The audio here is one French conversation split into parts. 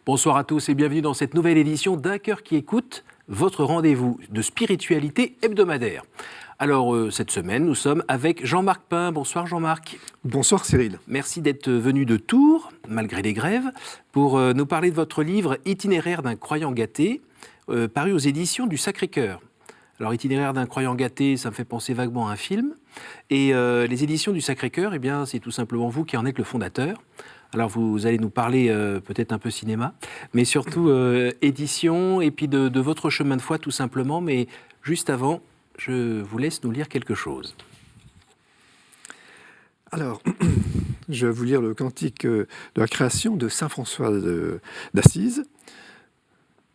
Bonsoir à tous et bienvenue dans cette nouvelle édition d'Un cœur qui écoute, votre rendez-vous de spiritualité hebdomadaire. Alors, cette semaine, nous sommes avec Jean-Marc Pin. Bonsoir Jean-Marc. Bonsoir Cyril. Merci d'être venu de Tours, malgré les grèves, pour nous parler de votre livre « Itinéraire d'un croyant gâté », paru aux éditions du Sacré-Cœur. Alors, Itinéraire d'un croyant gâté, ça me fait penser vaguement à un film. Et les éditions du Sacré-Cœur, eh bien, c'est tout simplement vous qui en êtes le fondateur. Alors, vous allez nous parler peut-être un peu cinéma, mais surtout édition et puis de votre chemin de foi, tout simplement. Mais juste avant, je vous laisse nous lire quelque chose. Alors, je vais vous lire le cantique de la création de saint François d'Assise.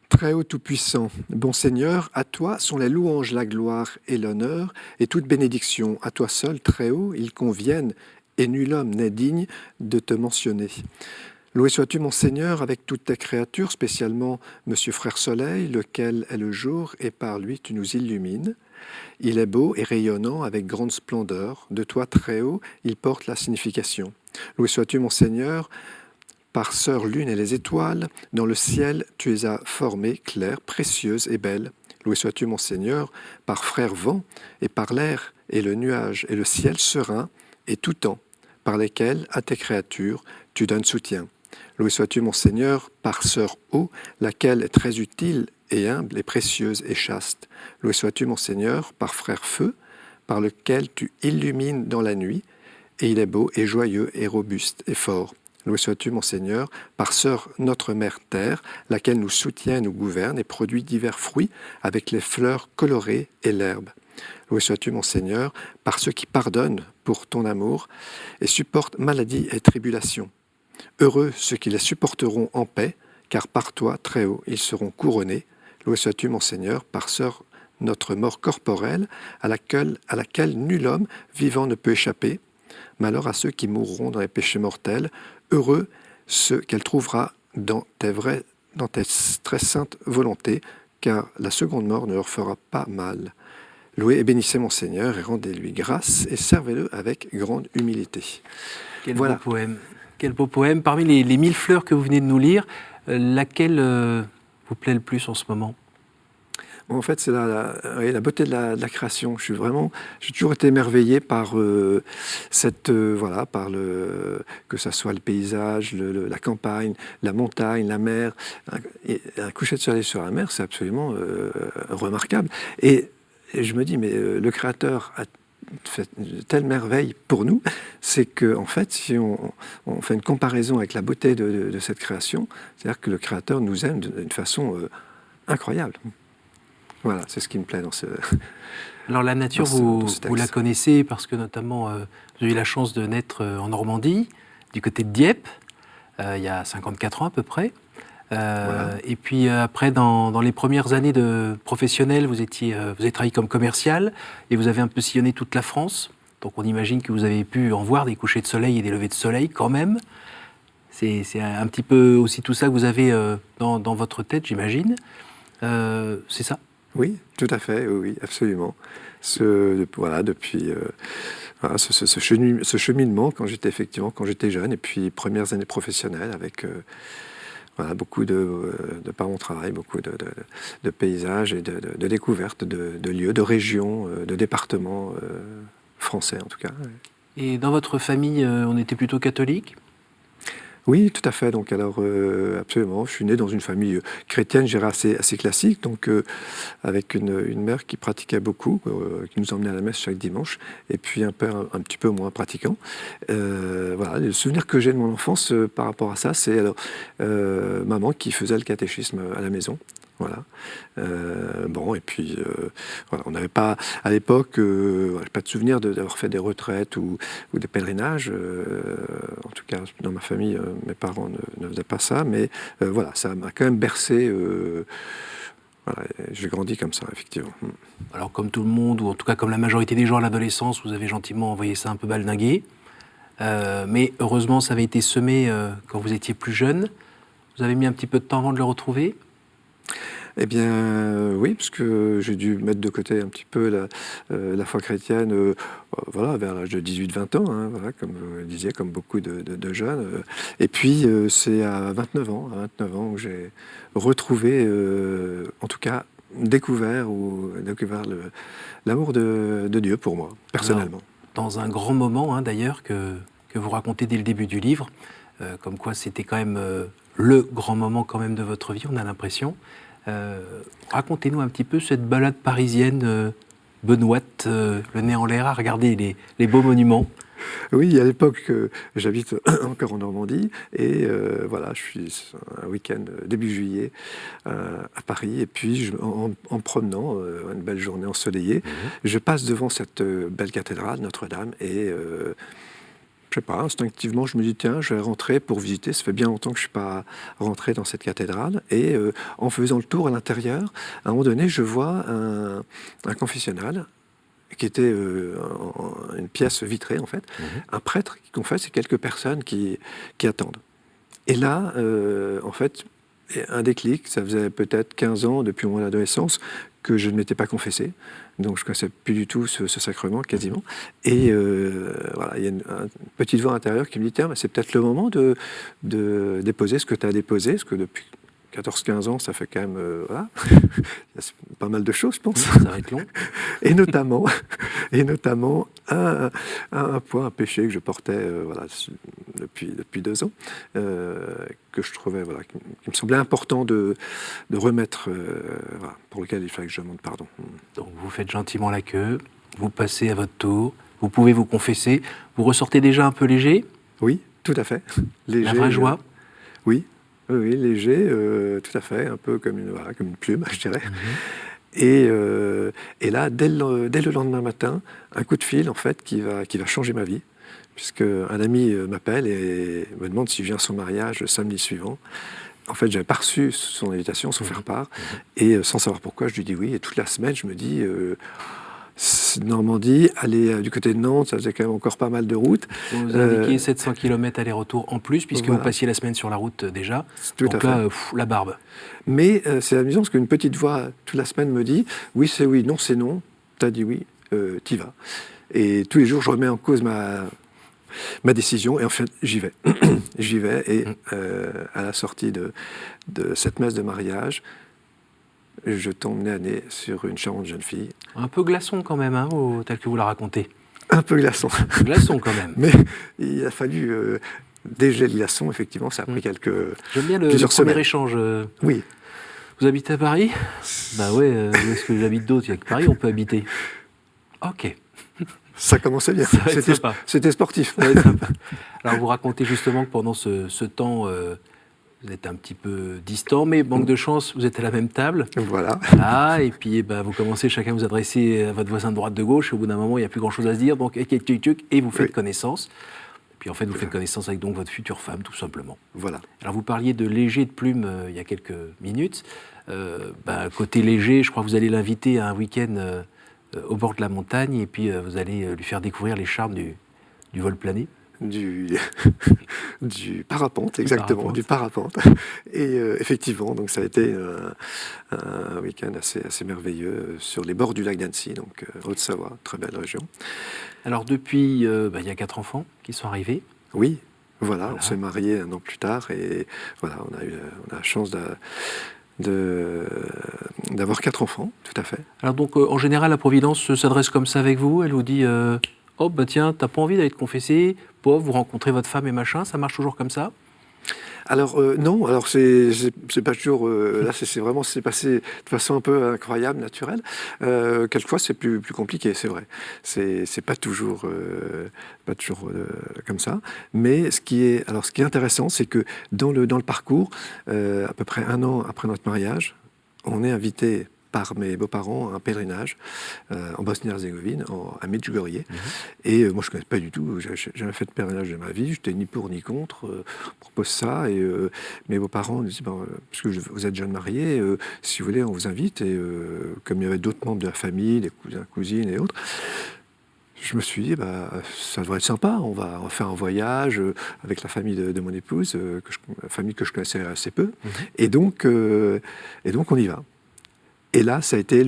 Très haut tout-puissant, bon Seigneur, à toi sont les louanges, la gloire et l'honneur, et toute bénédiction. À toi seul, très haut, ils conviennent, et nul homme n'est digne de te mentionner. Loué sois-tu, mon Seigneur, avec toutes tes créatures, spécialement Monsieur Frère Soleil, lequel est le jour, et par lui tu nous illumines. Il est beau et rayonnant avec grande splendeur. De toi, très haut, il porte la signification. Loué sois-tu, mon Seigneur, par sœur lune et les étoiles, dans le ciel, tu les as formées, claires, précieuses et belles. Loué sois-tu, mon Seigneur, par frère vent, et par l'air, et le nuage, et le ciel serein, et tout temps, par lesquels, à tes créatures, tu donnes soutien. Loué sois-tu, mon Seigneur, par sœur eau, laquelle est très utile et humble et précieuse et chaste. Loué sois-tu, mon Seigneur, par frère feu, par lequel tu illumines dans la nuit, et il est beau et joyeux et robuste et fort. Loué sois-tu, mon Seigneur, par sœur notre mère terre, laquelle nous soutient et nous gouverne et produit divers fruits avec les fleurs colorées et l'herbe. Loué sois-tu, mon Seigneur, par ceux qui pardonnent pour ton amour et supportent maladie et tribulation. Heureux ceux qui les supporteront en paix, car par toi, très haut, ils seront couronnés. Loué sois-tu, mon Seigneur, par sœur notre mort corporelle, à laquelle nul homme vivant ne peut échapper. Malheur à ceux qui mourront dans les péchés mortels. Heureux ceux qu'elle trouvera dans tes très saintes volontés, car la seconde mort ne leur fera pas mal. Louez et bénissez mon Seigneur et rendez-lui grâce et servez-le avec grande humilité. Quel beau poème. Quel beau poème. Parmi les 1000 fleurs que vous venez de nous lire, laquelle vous plaît le plus en ce moment ? En fait, c'est la beauté de la création. J'ai toujours été émerveillé par que ça soit le paysage, la campagne, la montagne, la mer. Un coucher de soleil sur la mer, c'est absolument remarquable. Et je me dis, mais le Créateur a fait une telle merveille pour nous, c'est que en fait, si on fait une comparaison avec la beauté de cette création, c'est-à-dire que le Créateur nous aime d'une façon incroyable. Voilà, c'est ce qui me plaît dans ce... Alors la nature, vous la connaissez parce que notamment, vous avez eu la chance de naître en Normandie, du côté de Dieppe, il y a 54 ans à peu près. Voilà. Et puis après, dans les premières années de professionnel, vous avez travaillé comme commercial et vous avez un peu sillonné toute la France. Donc on imagine que vous avez pu en voir des couchers de soleil et des levées de soleil quand même. C'est un petit peu aussi tout ça que vous avez dans votre tête, j'imagine. C'est ça ? Oui, tout à fait, oui, absolument. Depuis ce cheminement quand j'étais jeune, et puis premières années professionnelles avec beaucoup par mon travail, beaucoup de paysages et de découvertes, de lieux, de régions, de départements français en tout cas. Et dans votre famille, on était plutôt catholique ? Oui, tout à fait. Donc, absolument. Je suis né dans une famille chrétienne, je dirais assez classique, donc avec une mère qui pratiquait beaucoup, qui nous emmenait à la messe chaque dimanche, et puis un père un petit peu moins pratiquant. Le souvenir que j'ai de mon enfance par rapport à ça, c'est maman qui faisait le catéchisme à la maison. Voilà. On n'avait pas, à l'époque, pas de souvenir d'avoir fait des retraites ou des pèlerinages. En tout cas, dans ma famille, mes parents ne faisaient pas ça, mais ça m'a quand même bercé. J'ai grandi comme ça, effectivement. Alors, comme tout le monde, ou en tout cas comme la majorité des gens à l'adolescence, vous avez gentiment envoyé ça un peu baldinguer. Mais heureusement, ça avait été semé quand vous étiez plus jeune. Vous avez mis un petit peu de temps avant de le retrouver ? Eh bien, oui, parce que j'ai dû mettre de côté un petit peu la foi chrétienne, voilà, vers l'âge de 18-20 ans, hein, voilà, comme vous le disiez, comme beaucoup de jeunes. Et puis, c'est à 29 ans, où j'ai retrouvé, en tout cas, découvert l'amour de Dieu pour moi, personnellement. Alors, dans un grand moment, hein, d'ailleurs, que vous racontez dès le début du livre, comme quoi c'était quand même le grand moment quand même de votre vie, on a l'impression. Racontez-nous un petit peu cette balade parisienne benoîte, le nez en l'air, à regarder les beaux monuments. Oui, à l'époque, j'habite encore en Normandie et voilà, je suis un week-end début juillet à Paris et puis en promenant, une belle journée ensoleillée, je passe devant cette belle cathédrale Notre-Dame et je sais pas, instinctivement, je me dis tiens, je vais rentrer pour visiter. Ça fait bien longtemps que je suis pas rentré dans cette cathédrale et en faisant le tour à l'intérieur, à un moment donné, je vois un confessionnal qui était une pièce vitrée en fait, un prêtre qui confesse et quelques personnes qui attendent. Et là, en fait, un déclic, ça faisait peut-être 15 ans depuis mon adolescence que je ne m'étais pas confessé, donc je ne connaissais plus du tout ce sacrement quasiment. Et voilà, il y a une petite voix intérieure qui me dit tiens, c'est peut-être le moment de déposer ce que tu as déposé, parce que depuis 14-15 ans, ça fait quand même voilà. Il y a pas mal de choses, je pense. Ça va être long. Et notamment un poids, un péché que je portais voilà, depuis 2 ans, que je trouvais, voilà, qui me semblait important de remettre, voilà, pour lequel il fallait que je demande pardon. Donc vous faites gentiment la queue, vous passez à votre tour, vous pouvez vous confesser, vous ressortez déjà un peu léger. Oui, tout à fait. Léger, la vraie joie. Oui, léger, tout à fait, un peu comme une plume, je dirais. Et là, dès le lendemain matin, un coup de fil en fait qui va changer ma vie, puisque un ami m'appelle et me demande si je viens à son mariage le samedi suivant. En fait, j'avais pas reçu son invitation, son faire-part, et sans savoir pourquoi, je lui dis oui. Et toute la semaine, je me dis Normandie, aller du côté de Nantes, ça faisait quand même encore pas mal de route. Vous indiquez 700 km aller-retour en plus, puisque vous passiez la semaine sur la route déjà. Tout donc à là, fait. La barbe. Mais c'est amusant parce qu'une petite voix toute la semaine me dit oui c'est oui, non c'est non, t'as dit oui, t'y vas. Et tous les jours je remets en cause ma décision et en fait j'y vais. J'y vais et à la sortie de cette messe de mariage, je tombe nez à nez sur une charmante jeune fille. Un peu glaçon quand même, hein, tel que vous la racontez. Un peu glaçon. Glaçon quand même. Mais il a fallu dégeler le glaçon, effectivement, ça a pris J'aime bien le premier échange. Oui. Vous habitez à Paris ? Bah ouais, où est-ce que j'habite d'autre ? Il n'y a que Paris, on peut habiter. Ok. Ça commençait bien. C'était sportif. Alors vous racontez justement que pendant ce temps, vous êtes un petit peu distant, mais manque de chance, vous êtes à la même table. Voilà. Ah, et puis vous commencez chacun à vous adresser à votre voisin de droite, de gauche. Au bout d'un moment, il n'y a plus grand-chose à se dire. Donc, et vous faites connaissance. Et puis en fait, vous faites connaissance avec donc votre future femme, tout simplement. Voilà. Alors vous parliez de Léger de Plume il y a quelques minutes. Côté Léger, je crois que vous allez l'inviter à un week-end au bord de la montagne, et puis vous allez lui faire découvrir les charmes du vol plané. Du parapente, exactement, du parapente. Et effectivement, donc ça a été un week-end assez merveilleux sur les bords du lac d'Annecy, donc Haute-Savoie, très belle région. Alors depuis, il y a 4 enfants qui sont arrivés. Oui, voilà. On s'est mariés 1 an plus tard et voilà, on a la chance d'avoir 4 enfants, tout à fait. Alors donc, en général, la Providence s'adresse comme ça avec vous. Elle vous dit oh, tiens, t'as pas envie d'aller te confesser, pauvre, vous rencontrez votre femme et machin, ça marche toujours comme ça ? Alors non, alors c'est pas toujours là c'est passé de façon un peu incroyable, naturelle. Quelquefois c'est plus compliqué, c'est vrai. C'est pas toujours comme ça. Mais ce qui est intéressant, c'est que dans le parcours, à peu près 1 an après notre mariage, on est invité par mes beaux-parents à un pèlerinage en Bosnie-Herzégovine, à Medjugorje. Et moi, je ne connais pas du tout, j'ai jamais fait de pèlerinage de ma vie, je n'étais ni pour ni contre, on propose ça, et mes beaux-parents me disent, puisque vous êtes jeune mariés, si vous voulez, on vous invite, et comme il y avait d'autres membres de la famille, des cousins, cousines et autres, je me suis dit, ça devrait être sympa, on va faire un voyage avec la famille de mon épouse, famille que je connaissais assez peu, et donc on y va. Et là, ça a été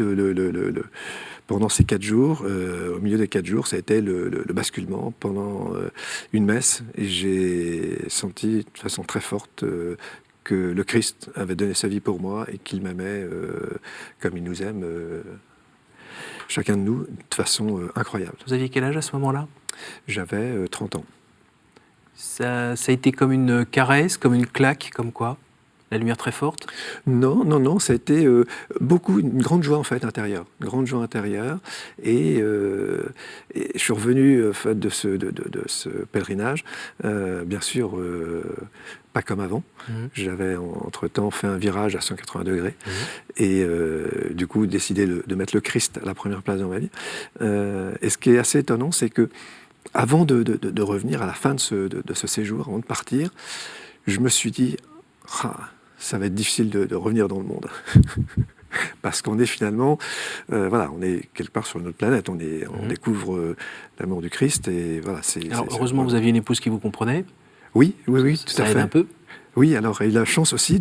pendant ces 4 jours, au milieu des 4 jours, ça a été le basculement pendant une messe. Et j'ai senti de façon très forte que le Christ avait donné sa vie pour moi et qu'il m'aimait comme il nous aime, chacun de nous, de façon incroyable. Vous aviez quel âge à ce moment-là ? J'avais 30 ans. Ça a été comme une caresse, comme une claque, comme quoi ? La lumière très forte ? Non, ça a été une grande joie en fait intérieure, une grande joie intérieure. Et je suis revenu de ce pèlerinage, bien sûr, pas comme avant. J'avais entre-temps fait un virage à 180 degrés et du coup décidé de mettre le Christ à la première place dans ma vie. Et ce qui est assez étonnant, c'est que avant de revenir à la fin de ce séjour, avant de partir, je me suis dit, ça va être difficile de revenir dans le monde. Parce qu'on est finalement, on est quelque part sur une autre planète, on découvre l'amour du Christ. Et voilà, alors heureusement, vous aviez une épouse qui vous comprenait ? Oui, tout à fait. Ça aide un peu ? Oui, alors il a la chance aussi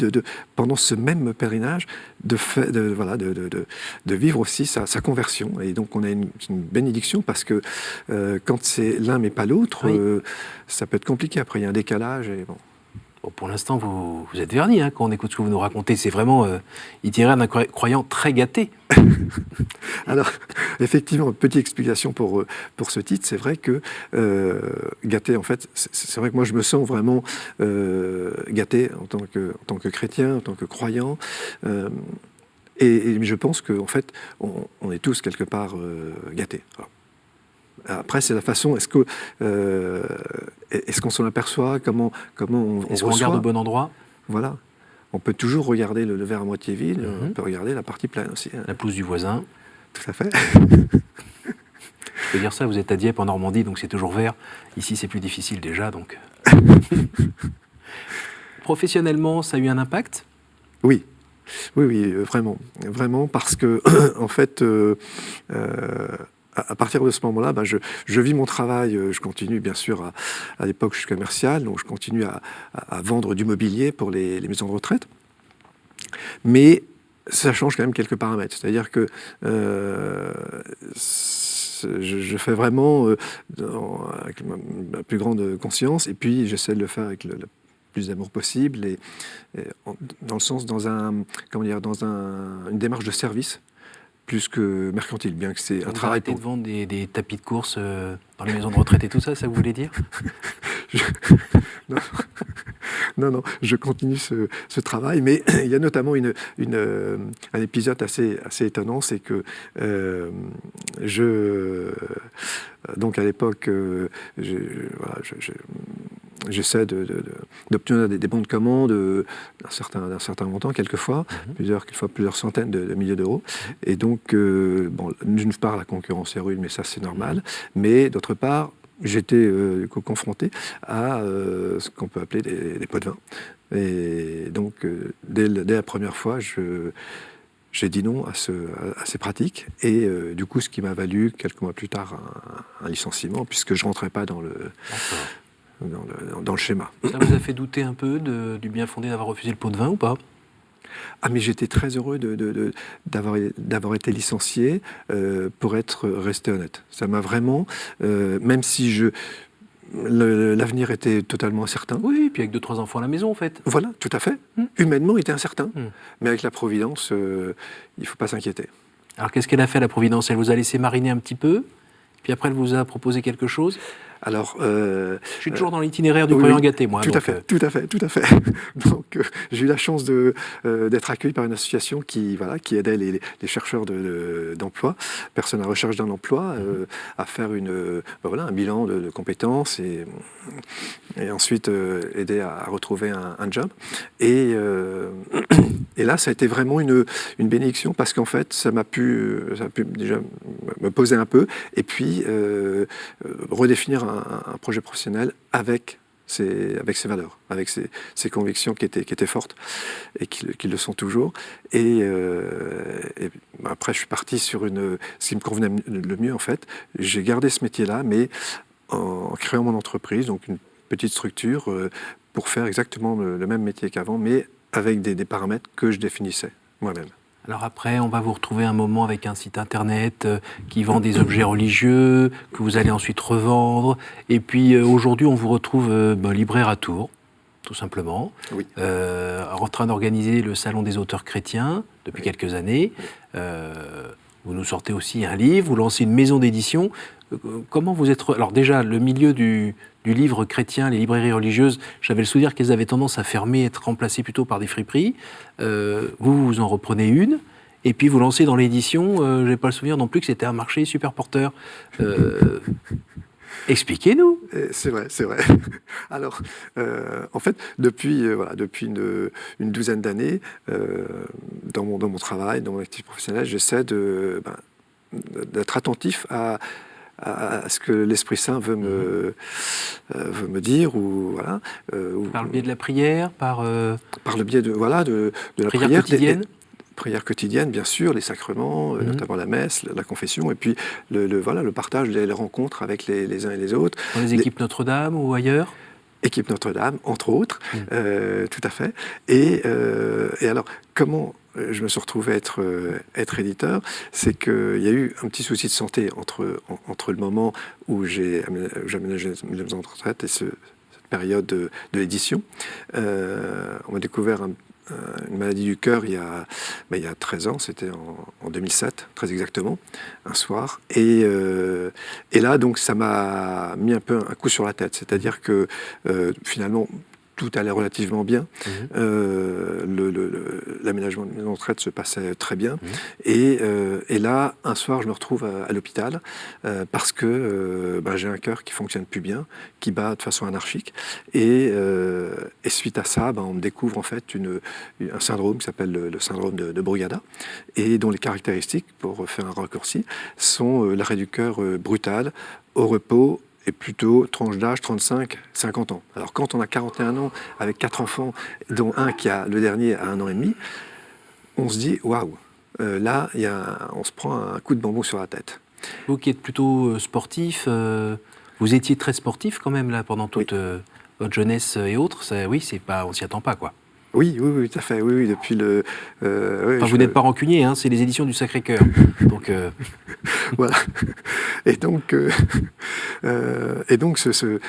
pendant ce même pèlerinage de vivre aussi sa conversion. Et donc on a une bénédiction parce que quand c'est l'un mais pas l'autre, ça peut être compliqué. Après il y a un décalage. Et bon. Bon, pour l'instant, vous êtes vernis quand on écoute ce que vous nous racontez. C'est vraiment itinéraire d'un croyant très gâté. Alors, effectivement, petite explication pour ce titre. C'est vrai que gâté, en fait, c'est vrai que moi, je me sens vraiment gâté en tant que chrétien, en tant que croyant. Et je pense qu'en fait, on est tous quelque part gâtés. Alors, après, c'est la façon, est-ce qu'on s'en aperçoit, comment on est-ce qu'on regarde au bon endroit ? Voilà. On peut toujours regarder le verre à moitié vide, on peut regarder la partie pleine aussi. La pelouse du voisin. Tout à fait. Je peux dire ça, vous êtes à Dieppe en Normandie, donc c'est toujours vert. Ici, c'est plus difficile déjà, donc... Professionnellement, ça a eu un impact ? Oui, vraiment. Vraiment, parce que, en fait... à partir de ce moment-là, je vis mon travail, je continue bien sûr, à l'époque je suis commercial, donc je continue à vendre du mobilier pour les maisons de retraite. Mais ça change quand même quelques paramètres. C'est-à-dire que je fais vraiment avec ma plus grande conscience, et puis j'essaie de le faire avec le plus d'amour possible, et dans le sens, dans une démarche de service, plus que mercantile, bien que c'est un travail. Arrêtez de vendre des tapis de course dans les maisons de retraite et tout ça, ça vous voulez dire ? Non, je continue ce travail, mais il y a notamment un épisode assez étonnant, c'est que donc à l'époque, j'essaie d'obtenir des bons de commande d'un certain montant, quelquefois, plusieurs centaines de milliers d'euros. Et donc, d'une part, la concurrence est rude, mais ça, c'est normal. Mais d'autre part, j'étais confronté à ce qu'on peut appeler des pots de vin. Et donc, dès la première fois, j'ai dit non à ces pratiques. Et du coup, ce qui m'a valu, quelques mois plus tard, un licenciement, puisque je ne rentrais pas dans le schéma. Ça vous a fait douter un peu du bien fondé d'avoir refusé le pot de vin ou pas ? Ah, mais j'étais très heureux d'avoir été licencié pour être resté honnête. Ça m'a vraiment, même si l'avenir était totalement incertain. Oui, puis avec 2-3 enfants à la maison, en fait. Voilà, tout à fait. Humainement, il était incertain. Mais avec la Providence, il ne faut pas s'inquiéter. Alors, qu'est-ce qu'elle a fait, la Providence ? Elle vous a laissé mariner un petit peu, puis après, elle vous a proposé quelque chose ? Alors, je suis toujours dans l'itinéraire du croyant gâté, moi. Tout à fait. Donc, j'ai eu la chance d'être accueilli par une association qui aidait les chercheurs d'emploi, personnes à recherche d'un emploi, à faire un bilan de compétences et ensuite aider à retrouver un job. Et là, ça a été vraiment une bénédiction parce qu'en fait, ça a pu déjà me poser un peu et puis redéfinir un projet professionnel avec ses valeurs, avec ses convictions qui étaient fortes et qui le sont toujours. Et après, je suis parti sur ce qui me convenait le mieux, en fait. J'ai gardé ce métier-là, mais en créant mon entreprise, donc une petite structure, pour faire exactement le même métier qu'avant, mais avec des paramètres que je définissais moi-même. Alors après, on va vous retrouver un moment avec un site internet qui vend des objets religieux, que vous allez ensuite revendre. Et puis aujourd'hui, on vous retrouve libraire à Tours, tout simplement, Oui. en train d'organiser le Salon des auteurs chrétiens depuis quelques années. Vous nous sortez aussi un livre, vous lancez une maison d'édition. Comment vous êtes... Alors déjà, le milieu du livre chrétien, les librairies religieuses, j'avais le souvenir qu'elles avaient tendance à fermer, être remplacées plutôt par des friperies. Vous en reprenez une, et puis vous lancez dans l'édition. Je n'ai pas le souvenir non plus que c'était un marché super porteur. Expliquez-nous. C'est vrai, c'est vrai. Alors, en fait, depuis une douzaine d'années, dans mon travail, dans mon activité professionnelle, j'essaie d'être attentif à ce que l'Esprit Saint veut me dire, Par le biais de la prière, par le biais de la prière prière quotidienne. Prière quotidienne, bien sûr, les sacrements, notamment la messe, la confession, et puis le partage, les rencontres avec les uns et les autres. Dans les équipes Notre-Dame ou ailleurs. Équipe Notre-Dame, entre autres, tout à fait. Et alors, comment je me suis retrouvé être éditeur, c'est qu'il y a eu un petit souci de santé entre le moment où j'ai aménagé la maison de retraite et cette période de l'édition. On m'a découvert une maladie du cœur il y a 13 ans, c'était en 2007, très exactement, un soir. Et là, donc, ça m'a mis un peu un coup sur la tête. C'est-à-dire que finalement, tout allait relativement bien. L'aménagement de maison de retraite se passait très bien. Et là, un soir, je me retrouve à l'hôpital parce que j'ai un cœur qui fonctionne plus bien, qui bat de façon anarchique. Et suite à ça, on me découvre en fait un syndrome qui s'appelle le syndrome de Brugada, et dont les caractéristiques, pour faire un raccourci, sont l'arrêt du cœur brutal, au repos, et plutôt tranche d'âge 35-50 ans. Alors quand on a 41 ans, avec 4 enfants, dont le dernier a 1 an et demi, on se dit, waouh, là, on se prend un coup de bambou sur la tête. Vous qui êtes plutôt sportif, vous étiez très sportif quand même là pendant toute votre jeunesse et autres, on s'y attend pas, quoi. Oui, tout à fait. Oui, depuis le. Vous n'êtes pas rancunier, hein, c'est les éditions du Sacré-Cœur. Donc. Voilà. Et donc,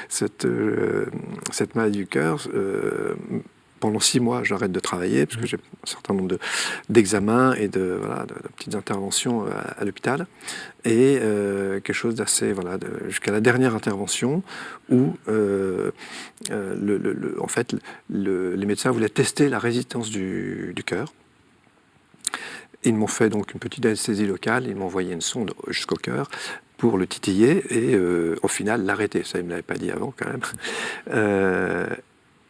cette maladie du cœur. Pendant 6 mois, j'arrête de travailler parce que j'ai un certain nombre d'examens et de petites interventions à l'hôpital. Et quelque chose d'assez, jusqu'à la dernière intervention où, en fait, les médecins voulaient tester la résistance du cœur. Ils m'ont fait donc une petite anesthésie locale, ils m'ont envoyé une sonde jusqu'au cœur pour le titiller et au final l'arrêter. Ça, ils ne me l'avaient pas dit avant quand même.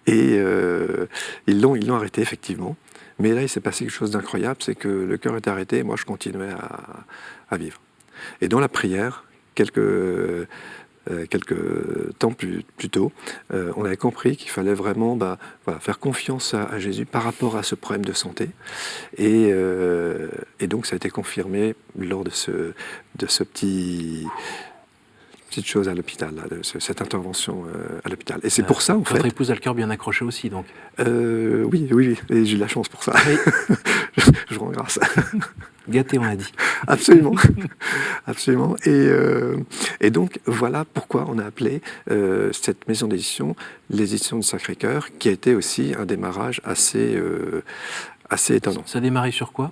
Ils l'ont arrêté, effectivement. Mais là, il s'est passé quelque chose d'incroyable, c'est que le cœur est arrêté et moi, je continuais à vivre. Et dans la prière, quelques temps plus tôt, on avait compris qu'il fallait vraiment faire confiance à Jésus par rapport à ce problème de santé. Et donc, ça a été confirmé lors de ce petite chose à l'hôpital, de cette intervention à l'hôpital. Et c'est pour ça, en fait... Votre épouse a le cœur bien accroché aussi, donc. Oui, et j'ai de la chance pour ça. Oui. je rends grâce. Gâté, on a dit. Absolument. Absolument. Et donc, voilà pourquoi on a appelé cette maison d'édition les éditions du Sacré-Cœur, qui a été aussi un démarrage assez étonnant. Ça a démarré sur quoi ?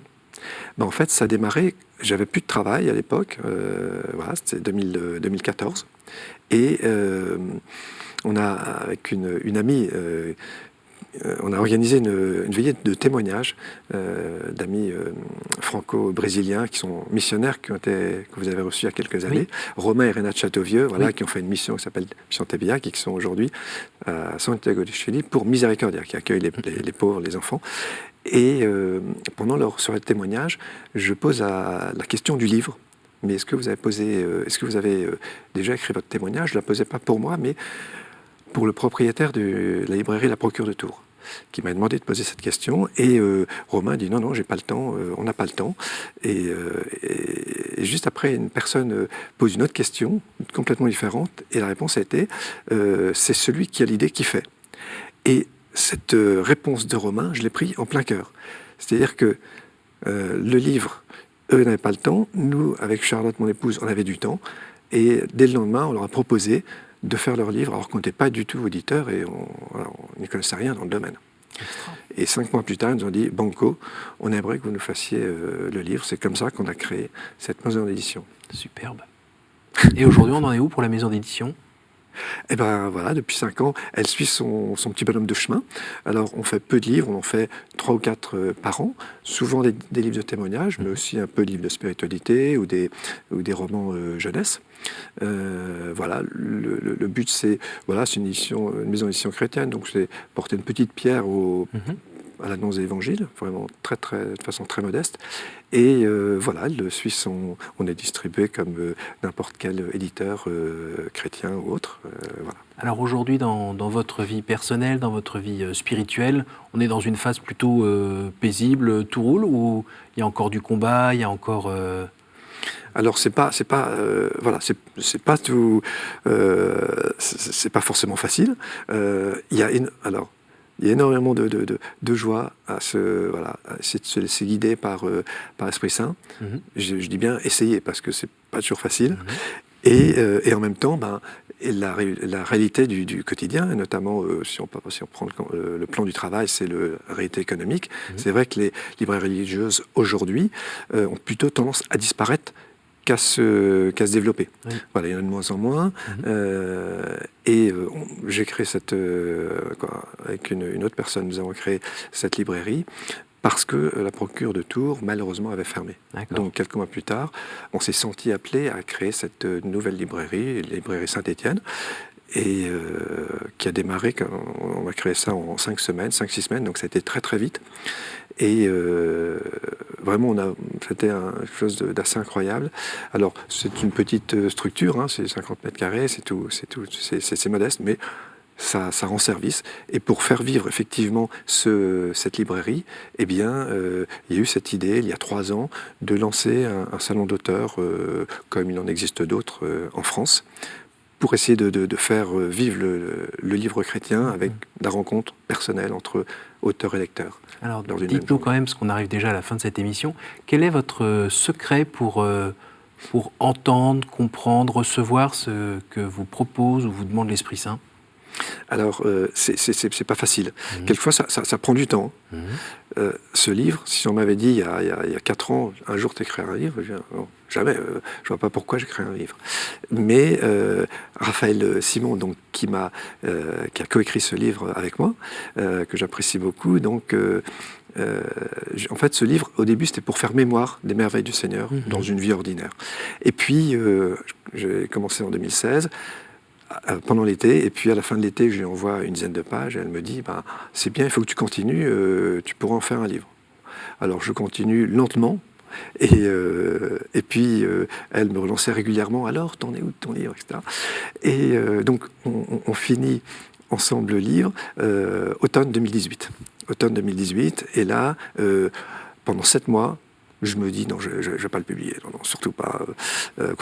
En fait, ça a démarré, j'avais plus de travail à l'époque, c'était 2014, et on a, avec une amie, on a organisé une veillée de témoignages d'amis franco-brésiliens qui sont missionnaires, que vous avez reçus il y a quelques années, Romain et Renate Châteauvieux, qui ont fait une mission qui s'appelle Mission Tebiac, qui sont aujourd'hui à Santiago de Chili pour Miséricordia, qui accueille les pauvres, les enfants. Et pendant leur soirée de témoignage, je pose la question du livre. Mais est-ce que vous avez déjà écrit votre témoignage? Je ne la posais pas pour moi, mais pour le propriétaire de la librairie La Procure de Tours, qui m'a demandé de poser cette question. Et Romain dit non, j'ai pas le temps, on n'a pas le temps. Et juste après, une personne pose une autre question, complètement différente, et la réponse a été c'est celui qui a l'idée qui fait. Et cette réponse de Romain, je l'ai pris en plein cœur. C'est-à-dire que Le livre, eux n'avaient pas le temps. Nous, avec Charlotte, mon épouse, on avait du temps. Et dès le lendemain, on leur a proposé de faire leur livre, alors qu'on n'était pas du tout auditeurs et on n'y connaissait rien dans le domaine. Et 5 mois plus tard, ils nous ont dit, Banco, on aimerait que vous nous fassiez le livre. C'est comme ça qu'on a créé cette maison d'édition. Superbe. Et aujourd'hui, on en est où pour la maison d'édition ? Eh bien voilà, depuis 5 ans, elle suit son petit bonhomme de chemin. Alors on fait peu de livres, on en fait 3 ou 4 par an, souvent des livres de témoignages, mais aussi un peu de livres de spiritualité ou des romans jeunesse. Voilà, le but c'est une maison d'édition chrétienne, donc c'est porter une petite pierre à l'annonce de l'Évangile, vraiment de façon très modeste. Et voilà, on est distribué comme n'importe quel éditeur chrétien ou autre. Voilà. Alors aujourd'hui, dans votre vie personnelle, dans votre vie spirituelle, on est dans une phase plutôt paisible, tout roule, ou il y a encore du combat, il y a encore... Alors c'est pas tout, c'est pas forcément facile. Il y a énormément de joie à se laisser guider par l'Esprit Saint. Mm-hmm. Je dis bien essayer parce que c'est pas toujours facile. Mm-hmm. Et en même temps, la réalité du quotidien, et notamment si on prend le plan du travail, c'est la réalité économique. Mm-hmm. C'est vrai que les librairies religieuses aujourd'hui ont plutôt tendance à disparaître qu'à se développer. Oui. Voilà, il y en a de moins en moins. Mm-hmm. J'ai créé avec une autre personne, nous avons créé cette librairie parce que la procure de Tours, malheureusement, avait fermé. D'accord. Donc, quelques mois plus tard, on s'est senti appelé à créer cette nouvelle librairie, la librairie Saint-Étienne, et qui a démarré, on a créé ça en 5-6 semaines, donc ça a été très très vite. Et vraiment, c'était quelque chose d'assez incroyable. Alors, c'est une petite structure, hein, c'est 50 mètres carrés, c'est modeste, mais ça rend service. Et pour faire vivre effectivement cette librairie, eh bien, il y a eu cette idée, il y a 3 ans, de lancer un salon d'auteurs, comme il en existe d'autres en France, pour essayer de faire vivre le livre chrétien avec la rencontre personnelle entre auteur et lecteur. Alors, dites-nous quand même, parce qu'on arrive déjà à la fin de cette émission, quel est votre secret pour entendre, comprendre, recevoir ce que vous propose ou vous demande l'Esprit Saint ? Alors, c'est pas facile. Mmh. Quelquefois, ça prend du temps. Mmh. Ce livre, si on m'avait dit il y a 4 ans, un jour t'écrirais un livre, non, jamais, je vois pas pourquoi j'écris un livre. Mais Raphaël Simon, donc, qui a coécrit ce livre avec moi, que j'apprécie beaucoup, donc... en fait, ce livre, au début, c'était pour faire mémoire des merveilles du Seigneur dans une vie ordinaire. Et puis, j'ai commencé en 2016, pendant l'été, et puis à la fin de l'été, je lui envoie une dizaine de pages, et elle me dit, c'est bien, il faut que tu continues, tu pourras en faire un livre. Alors, je continue lentement, et puis, elle me relançait régulièrement, alors, t'en es où de ton livre, etc. Et donc, on finit ensemble le livre, automne 2018. Automne 2018, et là, pendant 7 mois, je me dis, non, je ne vais pas le publier, non, surtout pas.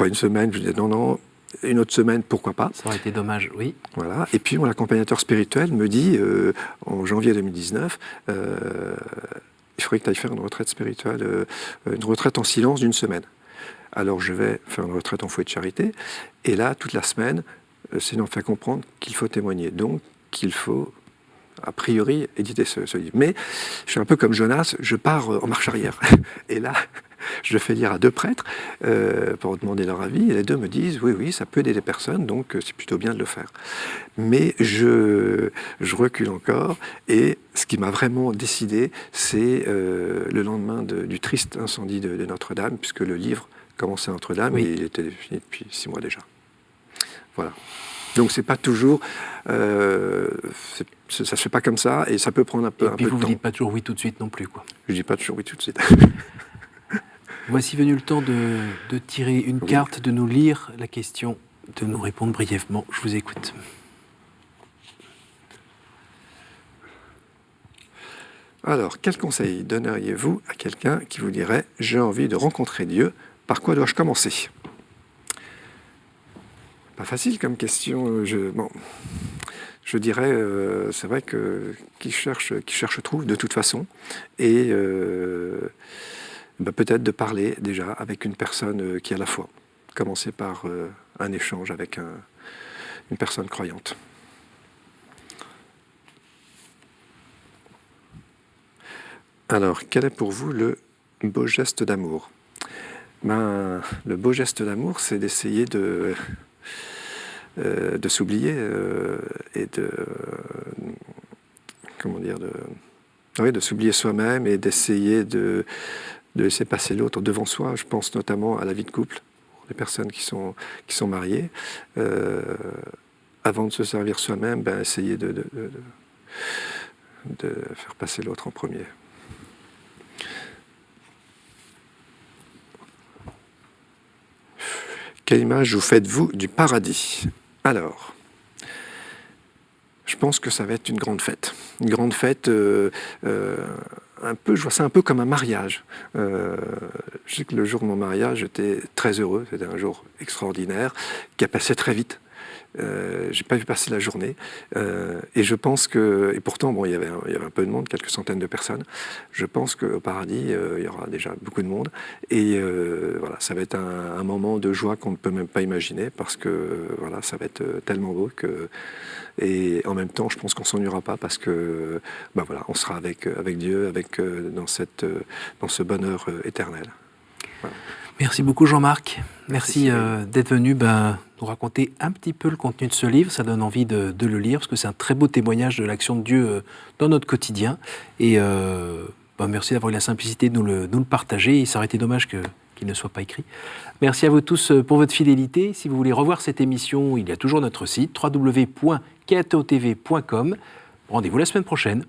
Une semaine, je dis, non, une autre semaine, pourquoi pas. Ça aurait été dommage, oui. Voilà, et puis mon accompagnateur spirituel me dit, en janvier 2019, il faudrait que tu ailles faire une retraite spirituelle, une retraite en silence d'1 semaine. Alors je vais faire une retraite en foyer de charité, et là, toute la semaine, le Seigneur me fait comprendre qu'il faut témoigner, donc qu'il faut... a priori, éditer ce livre. Mais je suis un peu comme Jonas, je pars en marche arrière. Et là, je le fais lire à 2 prêtres pour demander leur avis. Et les 2 me disent, oui, ça peut aider les personnes, donc c'est plutôt bien de le faire. Mais je recule encore. Et ce qui m'a vraiment décidé, c'est le lendemain du triste incendie de Notre-Dame, puisque le livre commençait à Notre-Dame, oui. Et il était fini depuis 6 mois déjà. Voilà. Donc c'est pas toujours, ça se fait pas comme ça, et ça peut prendre un peu de temps. Et puis vous ne dites pas toujours oui tout de suite non plus, quoi. Je dis pas toujours oui tout de suite. Voici venu le temps de tirer une carte, de nous lire la question, de nous répondre brièvement. Je vous écoute. Alors, quel conseil donneriez-vous à quelqu'un qui vous dirait « J'ai envie de rencontrer Dieu, par quoi dois-je commencer ?» Pas facile comme question. Je dirais, c'est vrai que qui cherche trouve de toute façon. Et peut-être de parler déjà avec une personne qui a la foi. Commencer par un échange avec une personne croyante. Alors, quel est pour vous le beau geste d'amour ? Le beau geste d'amour, c'est d'essayer de s'oublier et de s'oublier soi-même et d'essayer de laisser passer l'autre devant soi. Je pense notamment à la vie de couple, pour les personnes qui sont mariées. Avant de se servir soi-même, essayer de faire passer l'autre en premier. Quelle image vous faites-vous du paradis ? Alors, je pense que ça va être une grande fête. Une grande fête, je vois ça un peu comme un mariage. Je sais que le jour de mon mariage, j'étais très heureux. C'était un jour extraordinaire, qui a passé très vite. J'ai pas vu passer la journée et je pense que, et pourtant il y avait un peu de monde, quelques centaines de personnes. Je pense qu'au paradis il y aura déjà beaucoup de monde et voilà, ça va être un moment de joie qu'on ne peut même pas imaginer parce que voilà, ça va être tellement beau et en même temps je pense qu'on s'ennuiera pas parce que voilà, on sera avec Dieu, dans ce bonheur éternel. Voilà. Merci beaucoup Jean-Marc. Merci d'être venu nous raconter un petit peu le contenu de ce livre. Ça donne envie de le lire parce que c'est un très beau témoignage de l'action de Dieu dans notre quotidien. Et merci d'avoir eu la simplicité de nous le partager. Et ça aurait été dommage qu'il ne soit pas écrit. Merci à vous tous pour votre fidélité. Si vous voulez revoir cette émission, il y a toujours notre site www.keatotv.com. Rendez-vous la semaine prochaine.